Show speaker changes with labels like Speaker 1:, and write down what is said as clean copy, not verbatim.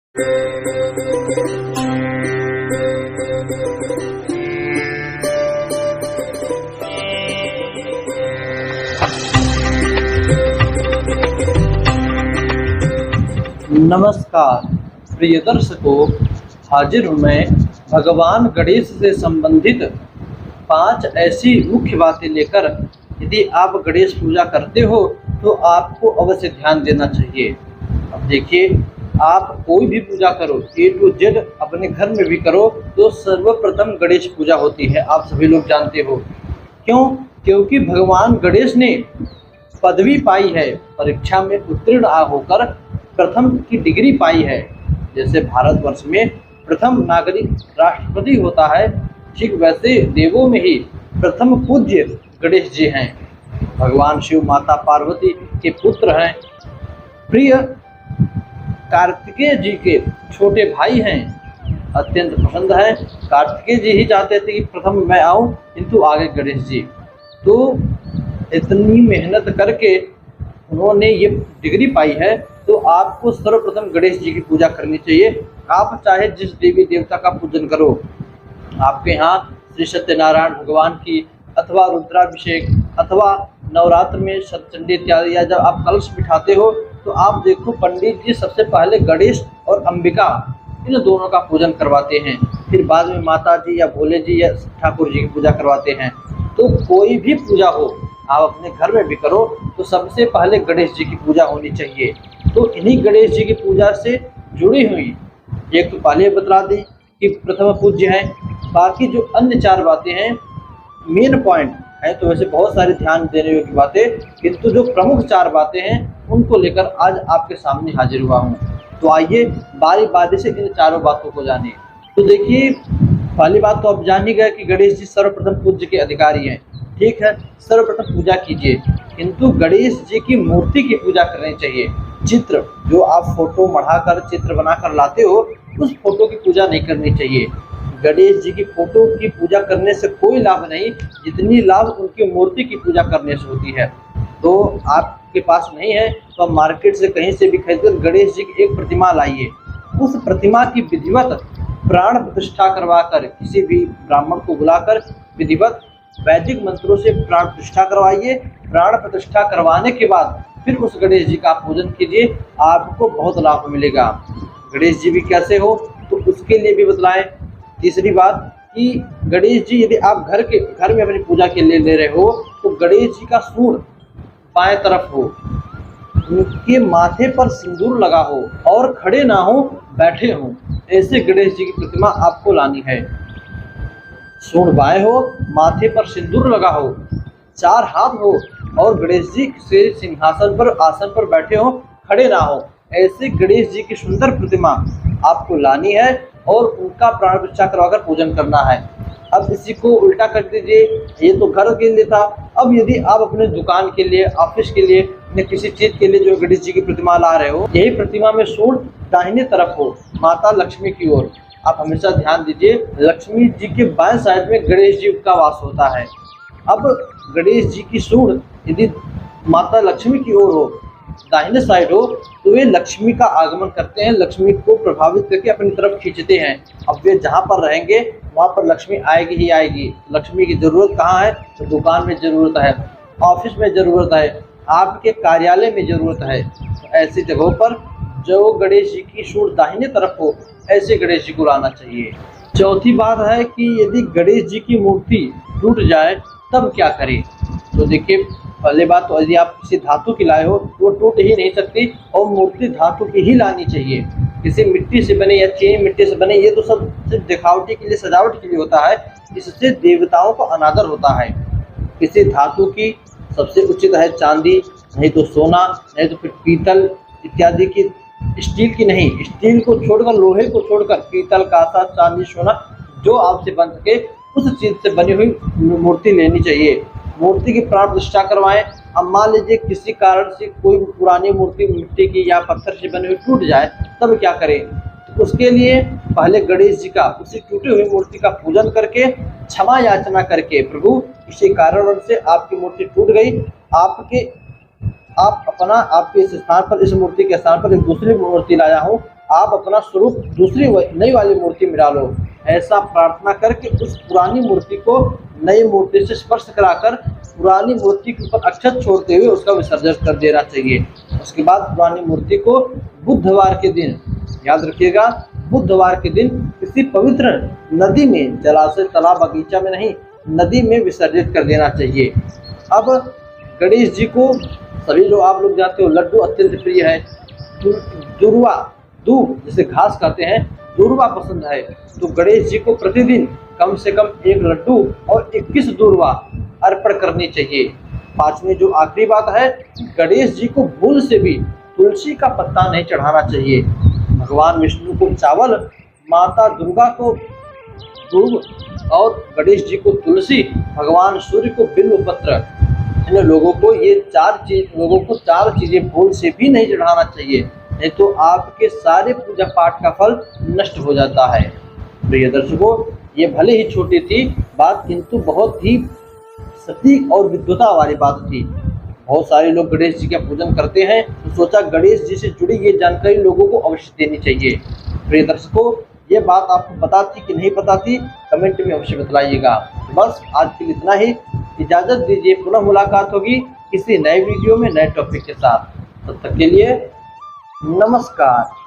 Speaker 1: नमस्कार प्रिय दर्शकों, हाजिर हूँ मैं भगवान गणेश से संबंधित 5 ऐसी मुख्य बातें लेकर। यदि आप गणेश पूजा करते हो तो आपको अवश्य ध्यान देना चाहिए। अब देखिए, आप कोई भी पूजा करो, A to Z अपने घर में भी करो तो सर्वप्रथम गणेश पूजा होती है। आप सभी लोग जानते हो क्यों? क्योंकि भगवान गणेश ने पदवी पाई है, परीक्षा में उत्तीर्ण होकर प्रथम की डिग्री पाई है। जैसे भारतवर्ष में प्रथम नागरिक राष्ट्रपति होता है, ठीक वैसे देवों में ही प्रथम पूज्य गणेश जी हैं। भगवान शिव माता पार्वती के पुत्र हैं, प्रिय कार्तिकेय जी के छोटे भाई हैं, अत्यंत पसंद है। कार्तिकेय जी ही चाहते थे कि प्रथम मैं आऊं, किंतु आगे गणेश जी। तो इतनी मेहनत करके उन्होंने ये डिग्री पाई है, तो आपको सर्वप्रथम गणेश जी की पूजा करनी चाहिए। आप चाहे जिस देवी देवता का पूजन करो, आपके यहाँ श्री सत्यनारायण भगवान की अथवा रुद्राभिषेक अथवा नवरात्र में सतचंडी इत्यादि, या जब आप कलश बिठाते हो तो आप देखो पंडित जी सबसे पहले गणेश और अंबिका इन दोनों का पूजन करवाते हैं, फिर बाद में माता जी या भोले जी या ठाकुर जी की पूजा करवाते हैं। तो कोई भी पूजा हो, आप अपने घर में भी करो तो सबसे पहले गणेश जी की पूजा होनी चाहिए। तो इन्हीं गणेश जी की पूजा से जुड़ी हुई एक तो पहले बतला दी कि प्रथम पूज्य हैं। बाकी जो अन्य 4 बातें हैं, मेन पॉइंट है, तो वैसे बहुत सारे ध्यान देने योग्य बातें, किंतु जो प्रमुख 4 बातें हैं उनको लेकर आज आपके सामने हाजिर हुआ हूँ। तो आइए बारी बारी से इन 4 बातों को जानिए। तो देखिए, पहली बात तो आप जान ही गए कि गणेश जी सर्वप्रथम पूज्य के अधिकारी हैं। ठीक है, सर्वप्रथम पूजा कीजिए, किंतु गणेश जी की मूर्ति की पूजा करनी चाहिए। चित्र जो आप फोटो मढ़ाकर चित्र बनाकर लाते हो, उस फोटो की पूजा नहीं करनी चाहिए। गणेश जी की फोटो की पूजा करने से कोई लाभ नहीं, जितनी लाभ उनकी मूर्ति की पूजा करने से होती है। तो आपके पास नहीं है तो आप मार्केट से कहीं से भी खरीदकर गणेश जी की एक प्रतिमा लाइए। उस प्रतिमा की विधिवत प्राण प्रतिष्ठा करवाकर, किसी भी ब्राह्मण को बुलाकर विधिवत वैदिक मंत्रों से प्राण प्रतिष्ठा करवाइए। प्राण प्रतिष्ठा करवाने के बाद फिर उस गणेश जी का पूजन कीजिए, आपको बहुत लाभ मिलेगा। गणेश जी भी कैसे हो तो उसके लिए भी बतलाएं। तीसरी बात कि गणेश जी यदि आप घर में अपनी पूजा के लिए ले रहे हो तो गणेश जी का सूंड बाएं तरफ हो, उनके माथे पर सिंदूर लगा हो और खड़े ना हो, बैठे हो। ऐसे गणेश जी की प्रतिमा आपको लानी है। सूंड बाएं हो, माथे पर सिंदूर लगा हो, 4 हाथ हो और गणेश जी से सिंहासन पर आसन पर बैठे हो, खड़े ना हो। ऐसे गणेश जी की सुंदर प्रतिमा आपको लानी है और उनका प्राण प्रतिष्ठा करवाकर पूजन करना है। अब इसी को उल्टा कर दीजिए, ये तो घर के लिए था। अब यदि आप अपने दुकान के लिए, ऑफिस के लिए या किसी चीज के लिए जो गणेश जी की प्रतिमा ला रहे हो, यही प्रतिमा में सूंड दाहिने तरफ हो, माता लक्ष्मी की ओर। आप हमेशा ध्यान दीजिए, लक्ष्मी जी के बाएं साइड में गणेश जी का वास होता है। अब गणेश जी की सूंड यदि माता लक्ष्मी की ओर हो, दाहिने साइड हो, तो वे लक्ष्मी का आगमन करते हैं, लक्ष्मी को प्रभावित करके अपनी तरफ खींचते हैं। अब वे जहाँ पर रहेंगे वहाँ पर लक्ष्मी आएगी ही आएगी। लक्ष्मी की जरूरत कहाँ है? तो दुकान में जरूरत है, ऑफिस में जरूरत है, आपके कार्यालय में जरूरत है। तो ऐसी जगहों पर जो गणेश जी की सूंड दाहिने तरफ हो, ऐसे गणेश जी को लाना चाहिए। चौथी बात है कि यदि गणेश जी की मूर्ति टूट जाए तब क्या करें? तो देखिए, पहले बात तो यदि आप किसी धातु की लाए हो तो वो टूट ही नहीं सकती और मूर्ति धातु की ही लानी चाहिए। किसी मिट्टी से बने या चीनी मिट्टी से बने, ये तो सब सिर्फ दिखावटी के लिए, सजावट के लिए होता है। इससे देवताओं को अनादर होता है। किसी धातु की सबसे उचित है चांदी, नहीं तो सोना, नहीं तो फिर पीतल इत्यादि की। स्टील की नहीं, स्टील को छोड़कर, लोहे को छोड़कर पीतल, कांसा, चांदी, सोना जो आपसे बन सके उस चीज से बनी हुई मूर्ति लेनी चाहिए। मूर्ति की प्राण प्रतिष्ठा करवाएं। अब मान लीजिए किसी कारण से कोई पुरानी मूर्ति मिट्टी की या पत्थर से बनी हुई टूट जाए, तब क्या करें? तो उसके लिए पहले गणेश जी का, उसी टूटी हुई मूर्ति का पूजन करके, क्षमा याचना करके, प्रभु किसी कारण से आपकी मूर्ति टूट गई, आपके इस स्थान पर, इस मूर्ति के स्थान पर एक दूसरी मूर्ति लाया हूँ, आप अपना स्वरूप दूसरी नई वाली मूर्ति में डालो। ऐसा प्रार्थना करके उस पुरानी मूर्ति को नई मूर्ति से स्पर्श कराकर पुरानी मूर्ति के ऊपर अक्षत छोड़ते हुए उसका विसर्जन कर देना चाहिए। उसके बाद पुरानी मूर्ति को बुधवार के दिन, याद रखिएगा, बुधवार के दिन किसी पवित्र नदी में, जलाशय, तालाब, बगीचा में नहीं, नदी में विसर्जित कर देना चाहिए। अब गणेश जी को सभी लोग, आप लोग जानते हो, लड्डू अत्यंत प्रिय है। दुर्वा, दूब जिसे घास कहते हैं, दूर्वा पसंद है। तो गणेश जी को प्रतिदिन कम से कम 1 लड्डू और 21 दूर्वा अर्पण करनी चाहिए। पांचवी जो आखिरी बात है, गणेश जी को भूल से भी तुलसी का पत्ता नहीं चढ़ाना चाहिए। भगवान विष्णु को चावल, माता दुर्गा को दूब और गणेश जी को तुलसी, भगवान सूर्य को बिल्व पत्र, इन लोगों को चार चीजें भूल से भी नहीं चढ़ाना चाहिए, नहीं तो आपके सारे पूजा पाठ का फल नष्ट हो जाता है। प्रिय दर्शकों, ये भले ही छोटी थी बात, किंतु बहुत ही सटीक और विद्वता वाली बात थी। बहुत सारे लोग गणेश जी का पूजन करते हैं, तो सोचा गणेश जी से जुड़ी ये जानकारी लोगों को अवश्य देनी चाहिए। प्रिय दर्शकों, ये बात आपको पता थी कि नहीं पता थी, कमेंट में अवश्य बताइएगा। बस आज के लिए इतना ही, इजाज़त दीजिए, पुनः मुलाकात होगी किसी नए वीडियो में नए टॉपिक के साथ। तब तक के लिए नमस्कार।